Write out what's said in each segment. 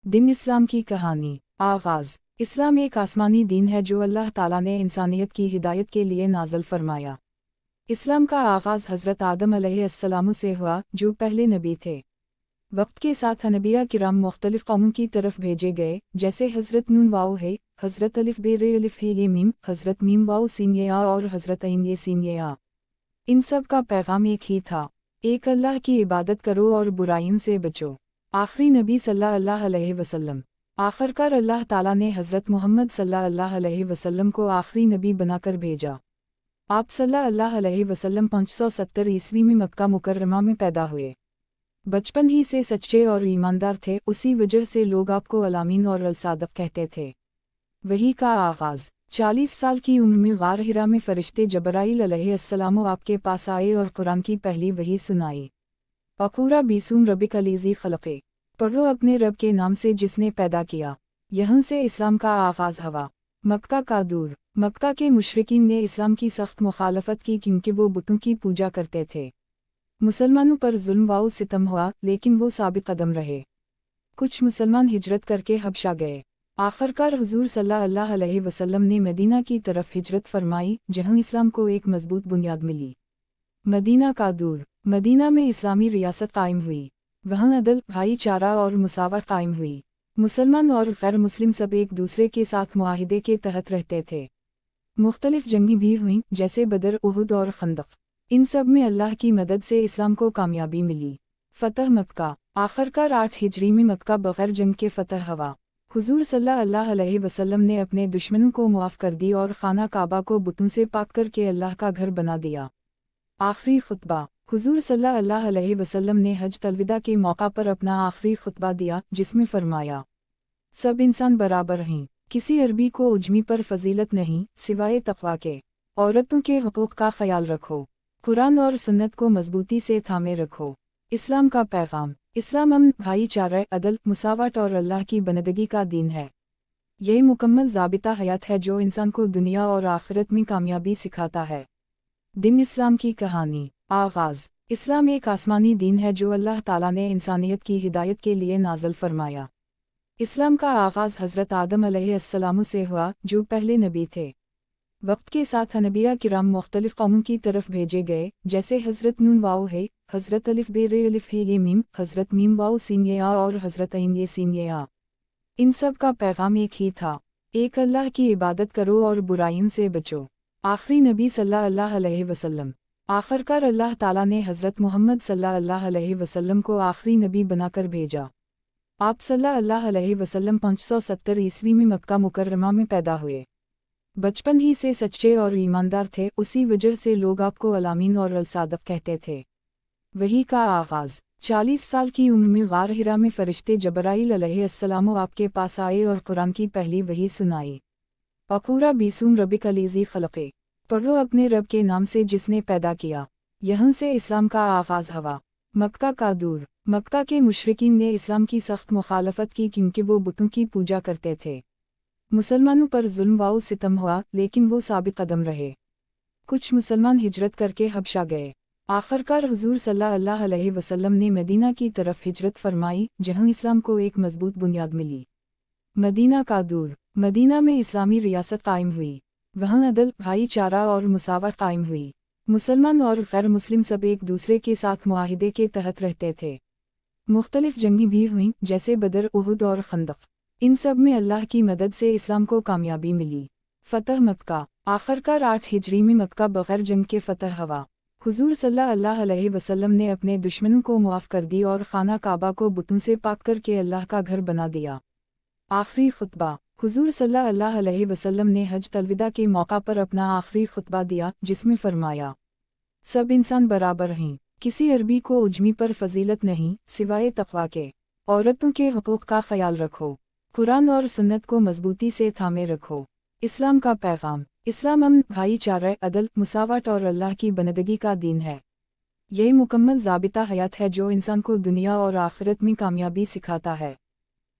दिन इस्लाम की कहानी। आगाज़। इस्लाम एक आसमानी दीन है जो अल्लाह ताला ने इंसानियत की हिदायत के लिए नाज़िल फरमाया। इस्लाम का आगाज़ हज़रत आदम अलैहिस्सलाम से हुआ, जो पहले नबी थे। वक्त के साथ अनबिया किराम मुख्तलिफ़ कौमों की तरफ भेजे गए, जैसे हज़रत नून वाओ है, हज़रत अलिफ बे रे अलिफ है ये मीम, हज़रत मीम वाओ सीन ये आ और हज़रत ऐन ये सीन ये आ। इन सब का पैगाम एक ही था, एक अल्लाह की इबादत करो और बुराइयों से बचो। आखिरी नबी सल्लल्लाहु अलैहि वसल्लम। आखिरकार अल्लाह ताला ने हज़रत मोहम्मद सल्लल्लाहु अलैहि वसल्लम को आखिरी नबी बनाकर भेजा। आप सल्लल्लाहु अलैहि वसल्लम 570 ईस्वी में मक्का मुकर्रमा में पैदा हुए। बचपन ही से सच्चे और ईमानदार थे, उसी वजह से लोग आपको अलामीन और अलसादक कहते थे। वही का आगाज़। 40 साल की उम्र में गार हिरा में फ़रिश्ते जबराइल अलैहिस्सलाम आपके पास आए और कुरान की पहली वही सुनाई। अकूरा बीसूम रबिक अलीज़ी खलक़े, पढ़ो अपने रब के नाम से जिसने पैदा किया। यहाँ से इस्लाम का आगाज़ हुआ। मक्का का दूर। मक्का के मुशरिकीन ने इस्लाम की सख्त मुखालफत की क्योंकि वो बुतों की पूजा करते थे। मुसलमानों पर जुल्म व सितम हुआ, लेकिन वो साबित कदम रहे। कुछ मुसलमान हिजरत करके हबशा गए। आखिरकार हुजूर सल्लल्लाहु अलैहि वसल्लम ने मदीना की तरफ हिजरत फरमाई, जहाँ इस्लाम को एक मजबूत बुनियाद मिली। मदीना का दूर। मदीना में इस्लामी रियासत कायम हुई। वहाँ अदल, भाईचारा और मुसावत कायम हुई। मुसलमान और गैर मुस्लिम सब एक दूसरे के साथ मुआहिदे के तहत रहते थे। मुख्तलिफ जंगी भी हुईं, जैसे बदर, उहुद और खंदक। इन सब में अल्लाह की मदद से इस्लाम को कामयाबी मिली। फ़तह मक्का। आखिरकार 8 हिजरी में मक्का बग़ैर जंग के फ़तह हुआ। हुजूर सल्लल्लाहु अलैहि वसल्लम ने अपने दुश्मनों को मुआफ़ कर दी और खाना काबा को बुतों से पाक करके अल्लाह का घर बना दिया। आखिरी खुतबा। हुजूर सल्लल्लाहु अलैहि वसल्लम ने हज तलविदा के मौका पर अपना आखिरी खुतबा दिया, जिसमें फरमाया, सब इंसान बराबर हैं, किसी अरबी को उजमी पर फजीलत नहीं, सिवाय तक़वा के। औरतों के हुकूक का ख्याल रखो। कुरान और सुन्नत को मजबूती से थामे रखो। इस्लाम का पैगाम। इस्लाम अमन, भाईचारा, अदल, मुसावत और अल्लाह की बंदगी का दीन है। यही मुकम्मल ज़ाबिता हयात है जो इंसान को दुनिया और आखिरत में कामयाबी सिखाता है। दिन इस्लाम की कहानी। आगाज़। इस्लाम एक आसमानी दीन है जो अल्लाह ताला ने इंसानियत की हिदायत के लिए नाज़िल फरमाया। इस्लाम का आगाज़ हज़रत आदम अलैहिस्सलाम से हुआ, जो पहले नबी थे। वक्त के साथ अनबिया किराम मुख्तलिफ़ कौमों की तरफ भेजे गए, जैसे हज़रत नून वाओ है, हज़रत अलिफ बे रे अलिफ है ये मीम, हज़रत मीम वाओ सीन ये आ और हज़रत ऐन ये सीन ये आ। इन सब का पैगाम एक ही था, एक अल्लाह की इबादत करो और बुराइयों से बचो। आखिरी नबी सल्लल्लाहु अलैहि वसल्लम। आखिरकार अल्लाह ताला ने हज़रत मोहम्मद सल्लल्लाहु अलैहि वसल्लम को आखिरी नबी बनाकर भेजा। आप सल्लल्लाहु अलैहि वसल्लम 570 ईस्वी में मक्का मुकर्रमा में पैदा हुए। बचपन ही से सच्चे और ईमानदार थे, उसी वजह से लोग आपको अलामीन और अलसादक कहते थे। वही का आगाज़। 40 साल की उम्र में गार हिरा में फ़रिश्ते जबराइल अलैहिस्सलाम आपके पास आए और कुरान की पहली वही सुनाई। अकूरा बीसूम रबिक अलीज़ी खलक़े, पढ़ो अपने रब के नाम से जिसने पैदा किया। यहाँ से इस्लाम का आगाज़ हुआ। मक्का का दूर। मक्का के मुशरिकीन ने इस्लाम की सख्त मुखालफत की क्योंकि वो बुतों की पूजा करते थे। मुसलमानों पर जुल्म व सितम हुआ, लेकिन वो साबित कदम रहे। कुछ मुसलमान हिजरत करके हबशा गए। आखिरकार हुजूर सल्लल्लाहु अलैहि वसल्लम ने मदीना की तरफ हिजरत फरमाई, जहाँ इस्लाम को एक मजबूत बुनियाद मिली। मदीना का दूर। मदीना में इस्लामी रियासत कायम हुई। वहाँ अदल, भाईचारा और मुसावत कायम हुई। मुसलमान और गैर मुस्लिम सब एक दूसरे के साथ मुआहिदे के तहत रहते थे। मुख्तलिफ जंगी भी हुईं, जैसे बदर, उहुद और खंदक। इन सब में अल्लाह की मदद से इस्लाम को कामयाबी मिली। फ़तह मक्का। आखिरकार 8 हिजरी में मक्का बग़ैर जंग के फ़तह हुआ। हुजूर सल्लल्लाहु अलैहि वसल्लम ने अपने दुश्मनों को मुआफ़ कर दी और खाना काबा को बुतों से पाक करके अल्लाह का घर बना दिया। आखिरी खुतबा। हुजूर सल्लल्लाहु अलैहि वसल्लम ने हज तलविदा के मौका पर अपना आखिरी खुतबा दिया, जिसमें फरमाया, सब इंसान बराबर हैं, किसी अरबी को उजमी पर फजीलत नहीं, सिवाय तक़वा के। औरतों के हुकूक का ख्याल रखो। कुरान और सुन्नत को मजबूती से थामे रखो। इस्लाम का पैगाम। इस्लाम अमन, भाईचारा, अदल, मुसावत और अल्लाह की बंदगी का दीन है। यही मुकम्मल ज़ाबिता हयात है जो इंसान को दुनिया और आखिरत में कामयाबी सिखाता है।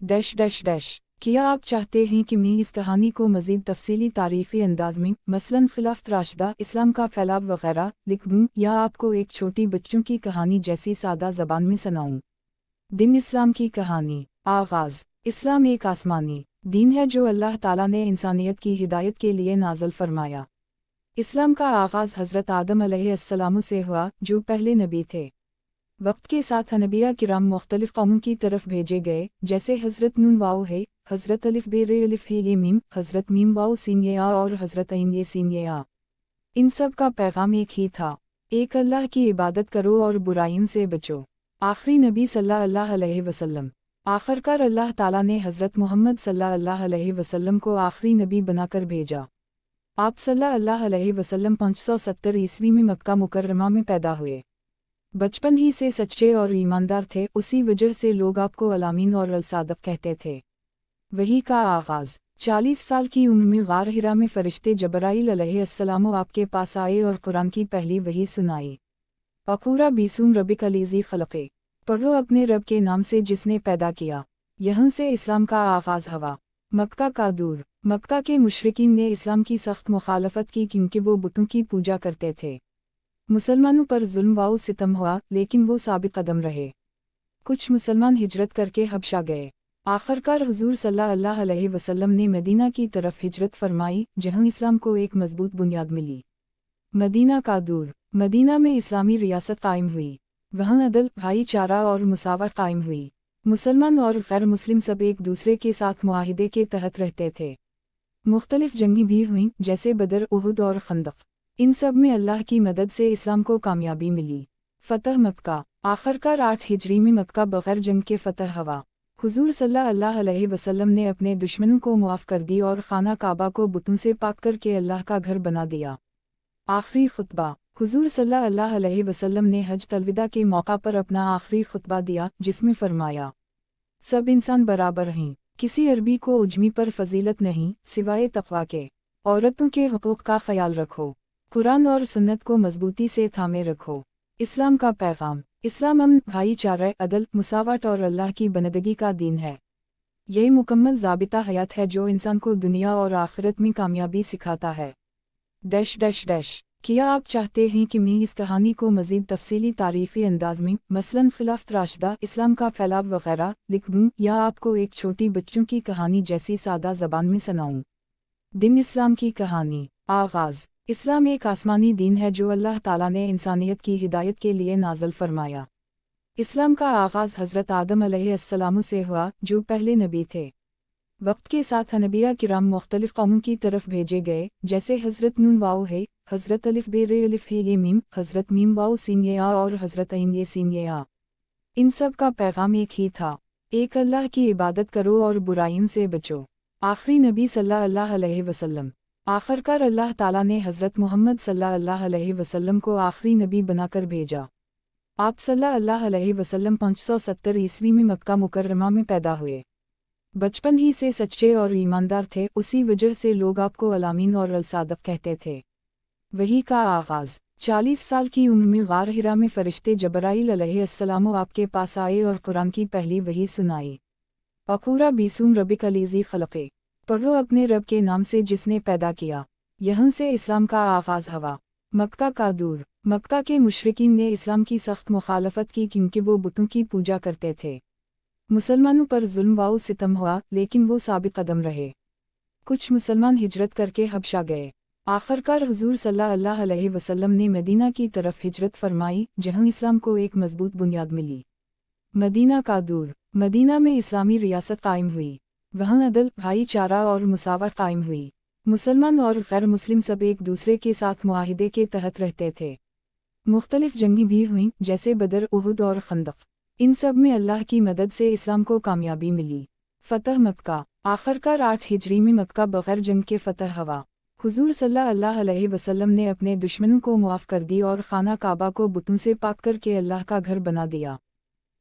Dash dash dash. क्या आप चाहते हैं कि मैं इस कहानी को मज़ीद तफसीली तारीफ़ी अंदाज में, मसलन खिलाफ़त राशिदा, इस्लाम का फैलाव वगैरह, लिख दूँ, या आपको एक छोटी बच्चों की कहानी जैसी सादा ज़बान में सुनाऊँ? दिन इस्लाम की कहानी। आगाज़। اسلام ایک آسمانی دین ہے جو اللہ تعالیٰ نے انسانیت کی ہدایت کے لیے نازل فرمایا۔ اسلام کا آغاز حضرت آدم علیہ السلام سے ہوا جو پہلے نبی تھے۔ وقت کے ساتھ انبیاء کرام مختلف قوموں کی طرف بھیجے گئے، جیسے حضرت نون واو ہے، حضرت الف بے رے الف ہے یہ میم، حضرت میم واو سین یہ آ اور حضرت عین یہ سین یہ آ۔ ان سب کا پیغام ایک ہی تھا، ایک اللہ کی عبادت کرو اور برائیوں سے بچو۔ آخری نبی صلی اللہ علیہ وسلم۔ آخرکار اللہ تعالیٰ نے حضرت محمد صلی اللہ علیہ وسلم کو آخری نبی بنا کر بھیجا۔ آپ صلی اللہ علیہ وسلم 570 عیسوی میں مکہ مکرمہ میں پیدا ہوئے۔ بچپن ہی سے سچے اور ایماندار تھے، اسی وجہ سے لوگ آپ کو الامین اور الصادق کہتے تھے۔ وحی کا آغاز 40 سال کی عمر میں غار حرا میں فرشتے جبرائیل علیہ السلام آپ کے پاس آئے اور قرآن کی پہلی وحی سنائی۔ وقورا بیسوم ربک الذی خلقے، پڑھو اپنے رب کے نام سے جس نے پیدا کیا۔ یہاں سے اسلام کا آغاز ہوا۔ مکہ کا دور۔ مکہ کے مشرکین نے اسلام کی سخت مخالفت کی کیونکہ وہ بتوں کی پوجا کرتے تھے۔ مسلمانوں پر ظلم و ستم ہوا لیکن وہ ثابت قدم رہے۔ کچھ مسلمان ہجرت کر کے حبشہ گئے۔ آخرکار حضور صلی اللہ علیہ وسلم نے مدینہ کی طرف ہجرت فرمائی جہاں اسلام کو ایک مضبوط بنیاد ملی۔ مدینہ کا دور۔ مدینہ میں اسلامی ریاست قائم ہوئی۔ وہاں عدل، بھائی چارہ اور مساوات قائم ہوئی۔ مسلمان اور غیر مسلم سب ایک دوسرے کے ساتھ معاہدے کے تحت رہتے تھے۔ مختلف جنگیں بھی ہوئیں جیسے بدر، احد اور خندق۔ ان سب میں اللہ کی مدد سے اسلام کو کامیابی ملی۔ فتح مکہ۔ آخرکار 8 ہجری میں مکہ بغیر جنگ کے فتح ہوا۔ حضور صلی اللہ علیہ وسلم نے اپنے دشمنوں کو معاف کر دی اور خانہ کعبہ کو بتوں سے پاک کر کے اللہ کا گھر بنا دیا۔ آخری خطبہ۔ حضور صلی اللہ علیہ وسلم نے حجۃ الوداع کے موقع پر اپنا آخری خطبہ دیا جس میں فرمایا، سب انسان برابر ہیں، کسی عربی کو عجمی پر فضیلت نہیں سوائے تقویٰ کے۔ عورتوں کے حقوق کا خیال رکھو، قرآن اور سنت کو مضبوطی سے تھامے رکھو۔ اسلام کا پیغام۔ اسلام امن، بھائی چارہ، عدل، مساوات اور اللہ کی بندگی کا دین ہے۔ یہ مکمل ضابطہ حیات ہے جو انسان کو دنیا اور آخرت میں کامیابی سکھاتا ہے۔ کیا آپ چاہتے ہیں کہ میں اس کہانی کو مزید تفصیلی تاریخی انداز میں، مثلاً خلافت راشدہ، اسلام کا پھیلاؤ وغیرہ لکھ دوں یا آپ کو ایک چھوٹی بچوں کی کہانی جیسی سادہ زبان میں سناؤں؟ دین اسلام کی کہانی۔ آغاز۔ اسلام ایک آسمانی دین ہے جو اللہ تعالیٰ نے انسانیت کی ہدایت کے لیے نازل فرمایا۔ اسلام کا آغاز حضرت آدم علیہ السلام سے ہوا جو پہلے نبی تھے۔ وقت کے ساتھ انبیاء کرام مختلف قوموں کی طرف بھیجے گئے، جیسے حضرت نون واو ہے، حضرت الف بے رے الف ہے یہ میم، حضرت میم واو سین یہ آ اور حضرت عین یہ سین یہ آ۔ ان سب کا پیغام ایک ہی تھا، ایک اللہ کی عبادت کرو اور برائیوں سے بچو۔ آخری نبی صلی اللہ علیہ وسلم۔ آخرکار اللہ تعالیٰ نے حضرت محمد صلی اللہ علیہ وسلم کو آخری نبی بنا کر بھیجا۔ آپ صلی اللہ علیہ وسلم 570 عیسوی میں مکہ مکرمہ میں پیدا ہوئے۔ بچپن ہی سے سچے اور ایماندار تھے، اسی وجہ سے لوگ آپ کو الامین اور الصادق کہتے تھے۔ وحی کا آغاز 40 سال کی عمر میں غار حرا میں فرشتے جبرائیل علیہ السلام آپ کے پاس آئے اور قرآن کی پہلی وحی سنائی۔ وقورا بیسوم ربک الذی خلقے، پڑھو اپنے رب کے نام سے جس نے پیدا کیا۔ یہاں سے اسلام کا آغاز ہوا۔ مکہ کا دور۔ مکہ کے مشرکین نے اسلام کی سخت مخالفت کی کیونکہ وہ بتوں کی پوجا کرتے تھے۔ مسلمانوں پر ظلم و ستم ہوا لیکن وہ ثابت قدم رہے۔ کچھ مسلمان ہجرت کر کے حبشہ گئے۔ آخرکار حضور صلی اللہ علیہ وسلم نے مدینہ کی طرف ہجرت فرمائی جہاں اسلام کو ایک مضبوط بنیاد ملی۔ مدینہ کا دور۔ مدینہ میں اسلامی ریاست قائم ہوئی۔ وہاں عدل، بھائی چارہ اور مساوات قائم ہوئی۔ مسلمان اور غیر مسلم سب ایک دوسرے کے ساتھ معاہدے کے تحت رہتے تھے۔ مختلف جنگیں بھی ہوئیں جیسے بدر، احد اور خندق۔ ان سب میں اللہ کی مدد سے اسلام کو کامیابی ملی۔ فتح مکہ۔ آخرکار 8 ہجری میں مکہ بغیر جنگ کے فتح ہوا۔ حضور صلی اللہ علیہ وسلم نے اپنے دشمنوں کو معاف کر دی اور خانہ کعبہ کو بتوں سے پاک کر کے اللہ کا گھر بنا دیا۔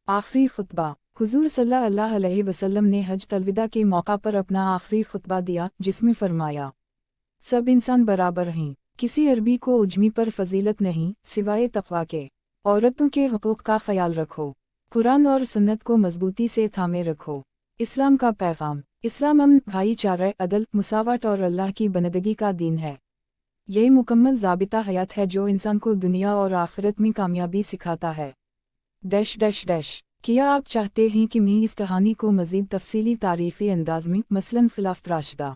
آخری خطبہ۔ حضور صلی اللہ علیہ وسلم نے حجۃ الوداع کے موقع پر اپنا آخری خطبہ دیا جس میں فرمایا، سب انسان برابر ہیں، کسی عربی کو عجمی پر فضیلت نہیں سوائے تقویٰ کے۔ عورتوں کے حقوق کا خیال رکھو، قرآن اور سنت کو مضبوطی سے تھامے رکھو۔ اسلام کا پیغام۔ اسلام امن، بھائی چارہ، عدل، مساوات اور اللہ کی بندگی کا دین ہے۔ یہ مکمل ضابطہ حیات ہے جو انسان کو دنیا اور آخرت میں کامیابی سکھاتا ہے۔ क्या आप चाहते हैं कि मैं इस कहानी को मज़ीद तफसीली तारीफ़ी अंदाज में मसलन खिलाफ़त राशिदा,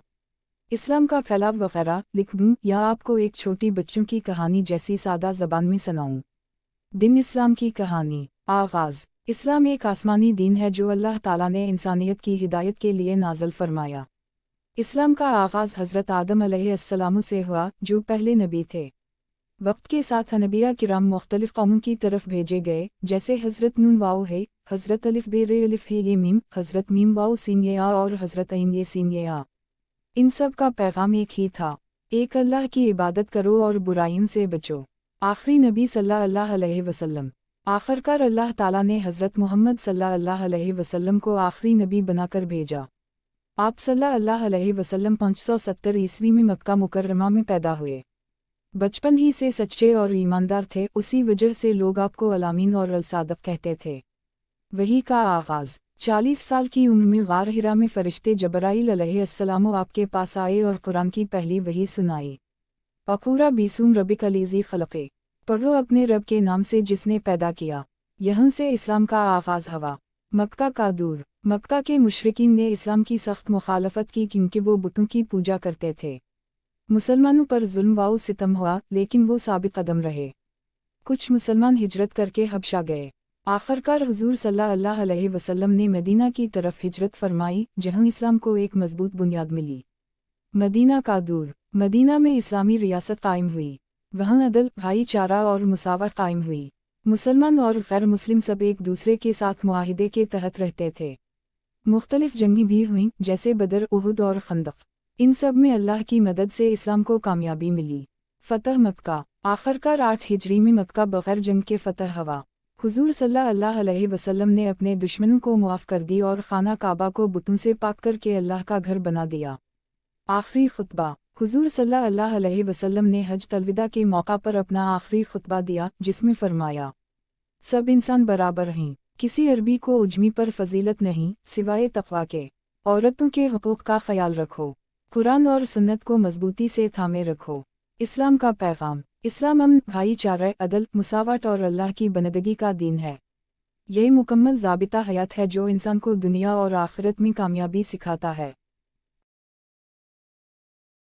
इस्लाम का फैलाव वगैरह लिख दूँ, या आपको एक छोटी बच्चों की कहानी जैसी सादा ज़बान में सुनाऊँ? दिन इस्लाम की कहानी। आगाज़। इस्लाम एक आसमानी दीन है जो अल्लाह ताला ने इंसानियत की हिदायत के लिए नाज़िल फरमाया। इस्लाम का आगाज़ हज़रत आदम अलैहिस्सलाम से हुआ, जो पहले नबी थे। वक्त के साथ अनबिया किराम मुख्तलिफ कौमों की तरफ भेजे गए, जैसे हज़रत नून वाओ है, हज़रत अलिफ बे रे अलिफ है ये मीम, हज़रत मीम वाओ सीन ये आ और हज़रत ऐन ये सीन ये आ। इन सब का पैगाम एक ही था, एक अल्लाह की इबादत करो और बुराइयों से बचो। आखिरी नबी सल्लल्लाहु अलैहि वसल्लम। आखिरकार अल्लाह ताला ने हज़रत मोहम्मद सल्लल्लाहु अलैहि वसल्लम को आखिरी नबी बनाकर भेजा। आप सल्लल्लाहु अलैहि वसल्लम 570 ईस्वी में मक्का मुकर्रमा में पैदा हुए। बचपन ही से सच्चे और ईमानदार थे, उसी वजह से लोग आपको अलामीन और अलसादक कहते थे। वही का आगाज़। 40 साल की उम्र में गार हिरा में फ़रिश्ते जबराइल अलैहिस्सलाम आपके पास आए और कुरान की पहली वही सुनाई। अकूरा बीसूम रबिक अलीज़ी खलक़े, पढ़ो अपने रब के नाम से जिसने पैदा किया। यहाँ से इस्लाम का आगाज़ हुआ। मक्का का दूर। मक्का के मुशरिकीन ने इस्लाम की सख्त मुखालफत की क्योंकि वो बुतों की पूजा करते थे। मुसलमानों पर जुल्म व सितम हुआ, लेकिन वो साबित कदम रहे। कुछ मुसलमान हिजरत करके हबशा गए। आखिरकार हुजूर सल्लल्लाहु अलैहि वसल्लम ने मदीना की तरफ हिजरत फरमाई, जहां इस्लाम को एक मजबूत बुनियाद मिली। मदीना का दूर। मदीना में इस्लामी रियासत कायम हुई। वहाँ अदल, भाईचारा और मुसावत कायम हुई। मुसलमान और गैर मुस्लिम सब एक दूसरे के साथ मुआहिदे के तहत रहते थे। मुख्तलिफ जंगी भी हुईं, जैसे बदर, उहुद और खंदक। इन सब में अल्लाह की मदद से इस्लाम को कामयाबी मिली। फ़तह मक्का। आखिरकार 8 हिजरी में मक्का बगैर जंग के फ़तह हुआ। हुजूर सल्लल्लाहु अलैहि वसल्लम ने अपने दुश्मनों को मुआफ़ कर दी और खाना काबा को बुतों से पाक करके अल्लाह का घर बना दिया। आखिरी खुतबा। हुजूर सल्लल्लाहु अलैहि वसल्लम ने हज तलविदा के मौका पर अपना आखिरी खुतबा दिया, जिसमें फरमाया, सब इंसान बराबर हैं, किसी अरबी को उजमी पर फजीलत नहीं, सिवाय तक़वा के। औरतों के हुकूक का ख्याल रखो। कुरान और सुन्नत को मजबूती से थामे रखो। इस्लाम का पैगाम। इस्लाम अमन, भाईचारा, अदल, मुसावत और अल्लाह की बंदगी का दीन है। यह मुकम्मल ज़ाबिता हयात है जो इंसान को दुनिया और आखिरत में कामयाबी सिखाता है।